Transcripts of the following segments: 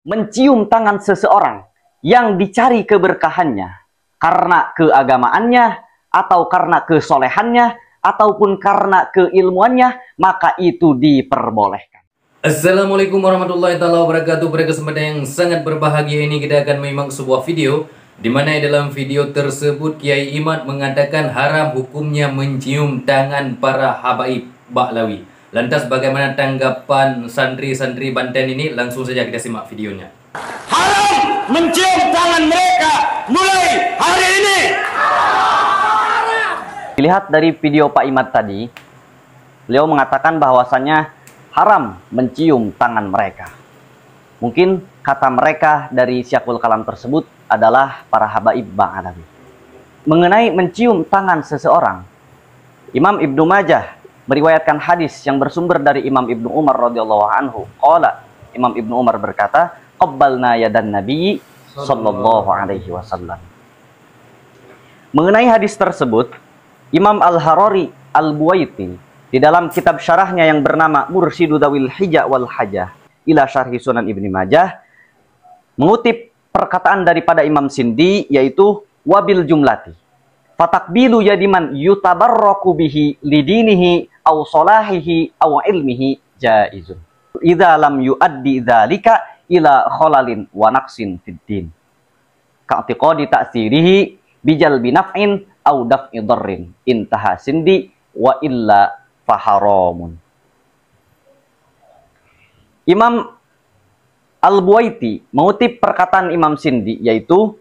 mencium tangan seseorang yang dicari keberkahannya karena keagamaannya atau karena kesolehannya ataupun karena keilmuannya, maka itu diperbolehkan. Assalamualaikum warahmatullahi wabarakatuh. Pada kesempatan yang sangat berbahagia ini kita akan menyimak sebuah video di mana dalam video tersebut Kiai Imad mengatakan haram hukumnya mencium tangan para habaib Ba'lawi. Lantas bagaimana tanggapan santri-santri Banten ini? Langsung saja kita simak videonya. Haram mencium tangan mereka mulai hari ini. Dilihat dari video Pak Imad tadi, beliau mengatakan bahwasannya haram mencium tangan mereka. Mungkin kata mereka dari Syekhul Kalam tersebut adalah para habaib Ba'lawi. Mengenai mencium tangan seseorang, Imam Ibnu Majah meriwayatkan hadis yang bersumber dari Imam Ibnu Umar radhiyallahu anhu. Qala, Imam Ibnu Umar berkata, qabbalna yadan Nabi sallallahu alaihi wasallam. Mengenai hadis tersebut, Imam Al-Harari Al-Buwaiti di dalam kitab syarahnya yang bernama Mursyidu Dawil Hijah wal Hajah ila Syarhi Sunan Ibnu Majah mengutip perkataan daripada Imam Sindi, yaitu wabil jumlati fatakbilu yadiman yutabarraku bihi lidinihi aw salahihi aw ilmihi jaizun idza lam yuaddi dzalika ila khalalin wa naqsin fid din ka'tiqadi ta'sirihi bijal binaf'in aw daf'i dharrin intaha Sindi wa illa faharamun. Imam Al-Buwaiti mengutip perkataan Imam Sindi, yaitu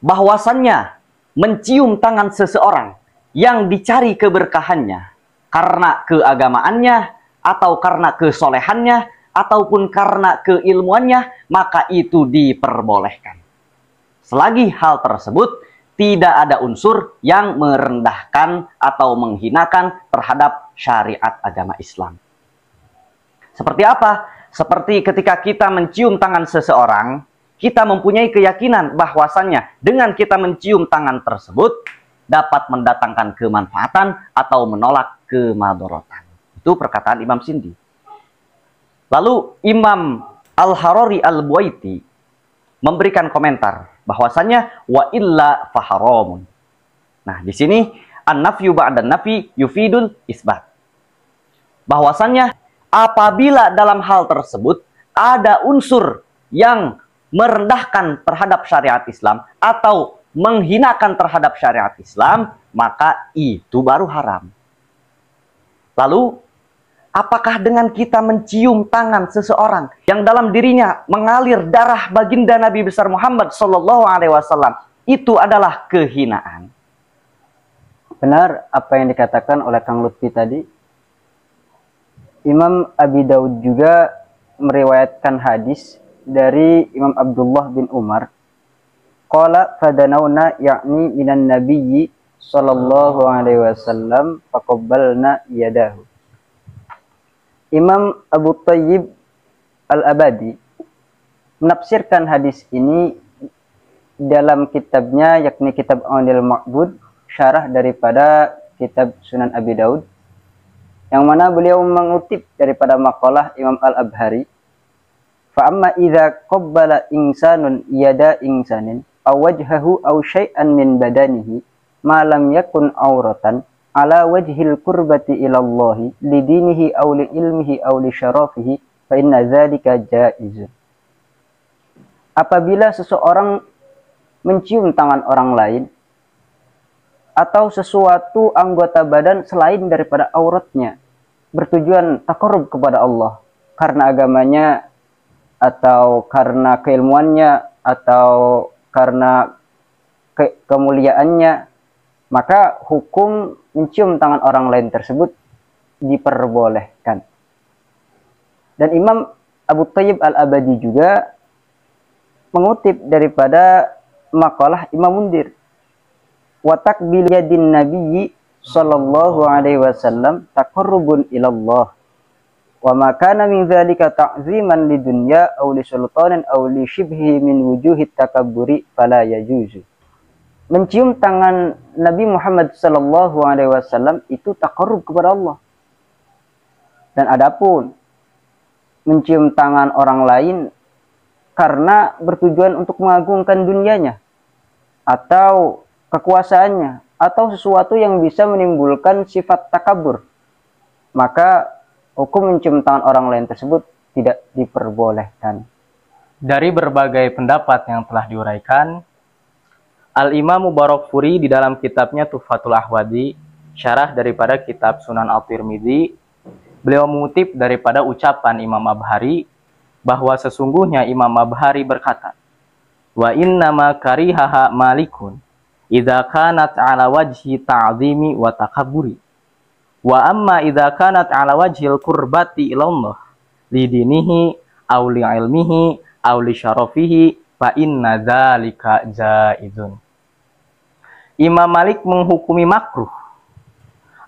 bahwasannya mencium tangan seseorang yang dicari keberkahannya karena keagamaannya atau karena kesolehannya ataupun karena keilmuannya, maka itu diperbolehkan. Selagi hal tersebut tidak ada unsur yang merendahkan atau menghinakan terhadap syariat agama Islam. Seperti apa? Seperti ketika kita mencium tangan seseorang, kita mempunyai keyakinan bahwasannya dengan kita mencium tangan tersebut dapat mendatangkan kemanfaatan atau menolak kemadharatan. Itu perkataan Imam Sindi. Lalu Imam Al-Harari Al-Buwaiti memberikan komentar bahwasannya wa illa faharamun. Nah, di sini an-nafyu ba'da nafi yufidul isbat. Bahwasannya apabila dalam hal tersebut ada unsur yang merendahkan terhadap syariat Islam atau menghinakan terhadap syariat Islam, maka itu baru haram. Lalu, apakah dengan kita mencium tangan seseorang yang dalam dirinya mengalir darah baginda Nabi besar Muhammad sallallahu alaihi wasallam itu adalah kehinaan? Benar apa yang dikatakan oleh Kang Lutfi tadi. Imam Abi Daud juga meriwayatkan hadis dari Imam Abdullah bin Umar. Qala fadanawna yakni minan nabiyyi sallallahu alaihi wasallam faqabbalna yadahu. Imam Abu Thayyib Al-Abadi menafsirkan hadis ini dalam kitabnya, yakni kitab Aunil Ma'bud, syarah daripada kitab Sunan Abi Daud, yang mana beliau mengutip daripada makalah Imam Al-Abhari, fa amma idza qabbala insanun yada insanin aw wajhahu aw syai'an min badanihi ma lam yakun auratan ala wajhil kurbati ilallahi lidinihi aw li ilmihi aw li syarafihi fa inna dzalika jaizun. Apabila seseorang mencium tangan orang lain atau sesuatu anggota badan selain daripada auratnya bertujuan taqarrub kepada Allah karena agamanya atau karena keilmuannya atau karena kemuliaannya, maka hukum mencium tangan orang lain tersebut diperbolehkan. Dan Imam Abu Thayyib Al-Abadi juga mengutip daripada makalah Imam Mundir, wa takbil yadin nabiyyi sallallahu alaihi wasallam taqarrubun ilallah wa ma kana min dzalika ta'ziman lidunya aw li sultanin aw li shibhi min wujuhi takabburi fala yajuzu. Mencium tangan Nabi Muhammad sallallahu alaihi wasallam itu taqarrub kepada Allah. Dan adapun mencium tangan orang lain karena bertujuan untuk mengagungkan dunianya atau kekuasaannya atau sesuatu yang bisa menimbulkan sifat takabur, maka hukum mencium tangan orang lain tersebut tidak diperbolehkan. Dari berbagai pendapat yang telah diuraikan, Al-Imam Mubarakfuri di dalam kitabnya Tuhfatul Ahwadi, syarah daripada kitab Sunan At-Tirmidzi, beliau mengutip daripada ucapan Imam Abhari bahwa sesungguhnya Imam Abhari berkata, wa innama karihaha malikun idza kanat ala wajhi ta'zimi wa takabburi wa amma idza kanat ala wajhil qurbati ilallah lidinihi aw li ilmihi aw li syarafihi fa inna dzalika jaizun. Imam Malik menghukumi makruh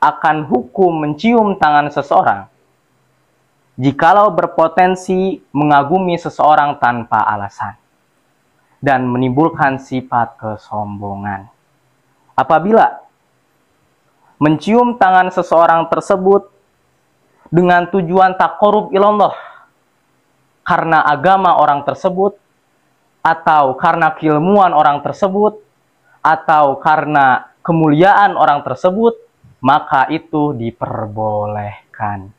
akan hukum mencium tangan seseorang jikalau berpotensi mengagumi seseorang tanpa alasan dan menimbulkan sifat kesombongan. Apabila mencium tangan seseorang tersebut dengan tujuan taqarrub ilallah, karena agama orang tersebut, atau karena keilmuan orang tersebut, atau karena kemuliaan orang tersebut, maka itu diperbolehkan.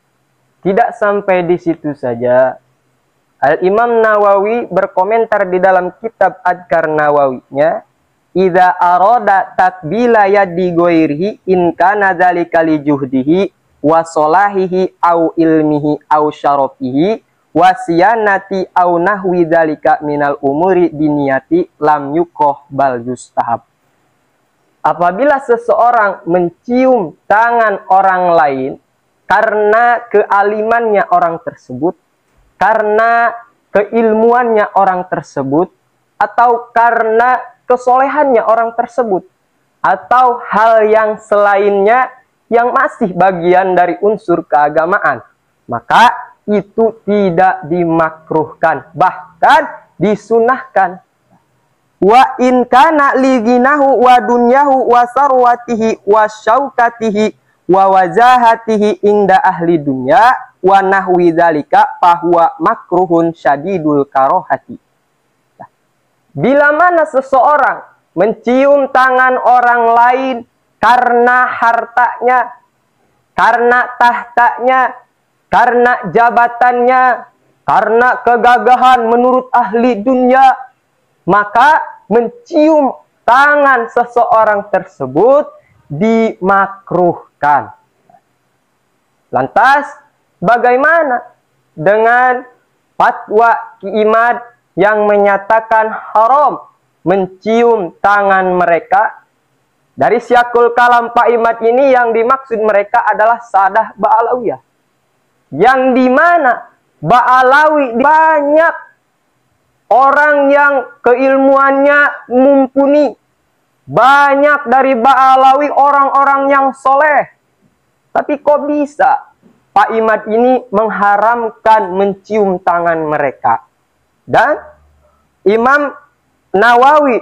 Tidak sampai di situ saja, Al-Imam Nawawi berkomentar di dalam kitab Adhkar Nawawinya, idza arada takbila yadi ghairihi in kana dzalika li juhdihi wa salahihi au ilmihi au syarafihi wa siyanati au nahwi dzalika minal umuri diniyati lam yuqah bal yustahab. Apabila seseorang mencium tangan orang lain karena kealimannya orang tersebut, karena keilmuannya orang tersebut, atau karena kesolehannya orang tersebut, atau hal yang selainnya yang masih bagian dari unsur keagamaan, maka itu tidak dimakruhkan, bahkan disunahkan. Wa in kana li ghinahu wa dunyahu wa sarwatihi wa syaukatihi wa wajahatihi inda ahli dunya wa nahwi dzalika fahuwa makruhun syadidul karohati. Bila mana seseorang mencium tangan orang lain karena hartanya, karena tahtanya, karena jabatannya, karena kegagahan menurut ahli dunia, maka mencium tangan seseorang tersebut dimakruhkan. Lantas, bagaimana dengan fatwa Ki Imad yang menyatakan haram mencium tangan mereka? Dari Syiakul Kalam Pak Imad ini yang dimaksud mereka adalah Sadah Ba'alawiyah, yang dimana Ba'alawi banyak orang yang keilmuannya mumpuni, banyak dari Ba'alawi orang-orang yang soleh. Tapi kok bisa Pak Imad ini mengharamkan mencium tangan mereka? Dan Imam Nawawi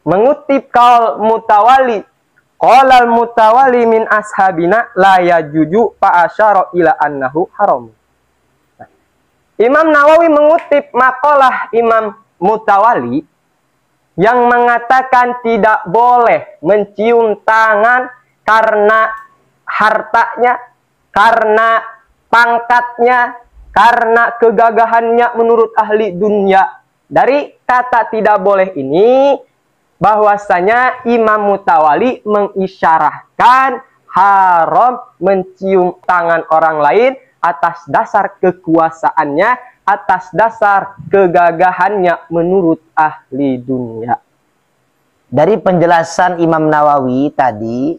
mengutip kaul Mutawali, qalal Mutawali min ashabina la yajuju fa asyara ila annahu haram. Nah, Imam Nawawi mengutip makalah Imam Mutawali yang mengatakan tidak boleh mencium tangan karena hartanya, karena pangkatnya, karena kegagahannya menurut ahli dunia. Dari kata tidak boleh ini, bahwasanya Imam Mutawali mengisyarahkan haram mencium tangan orang lain atas dasar kekuasaannya, atas dasar kegagahannya menurut ahli dunia. Dari penjelasan Imam Nawawi tadi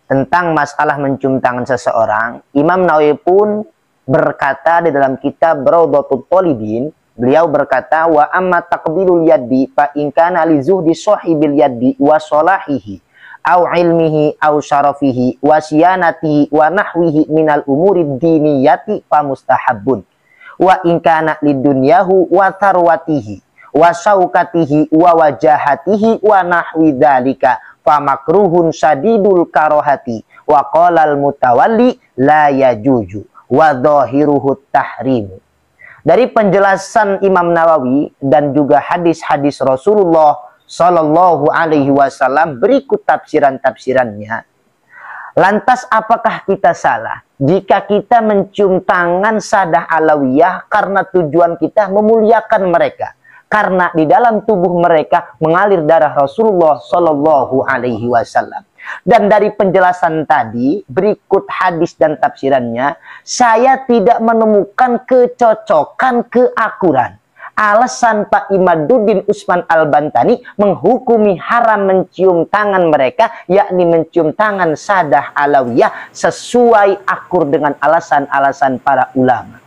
tentang masalah mencium tangan seseorang, Imam Nawawi pun berkata di dalam kitab Raudhatul Thalibin, beliau berkata, wa amma taqbilul yaddi fa in kana li zuhdi sahibil yaddi wa salahihi au ilmihi au syarafihi wa siyanatihi wa nahwihi minal umuri diniyati fa mustahabbun wa in kana lidunyahu wa tharwatihi wa syaukatihi wa wajahatihi wa nahwi dzalika fa makruhun syadidul karohati wa qalal Mutawalli la yajuju wa dhahiruhu tahrimu. Dari penjelasan Imam Nawawi dan juga hadis-hadis Rasulullah Shallallahu Alaihi Wasallam berikut tafsiran-tafsirannya. Lantas apakah kita salah jika kita mencium tangan Sadah Alawiyah karena tujuan kita memuliakan mereka? Karena di dalam tubuh mereka mengalir darah Rasulullah Shallallahu Alaihi Wasallam. Dan dari penjelasan tadi, berikut hadis dan tafsirannya, saya tidak menemukan kecocokan, keakuran. Alasan Pak Imaduddin Usman Al-Bantani menghukumi haram mencium tangan mereka, yakni mencium tangan Sadah Alawiyah, sesuai akur dengan alasan-alasan para ulama.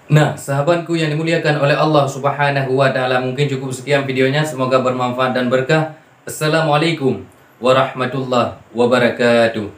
Nah, sahabatku yang dimuliakan oleh Allah Subhanahu wa Ta'ala, mungkin cukup sekian videonya. Semoga bermanfaat dan berkah. Assalamualaikum warahmatullahi wabarakatuh.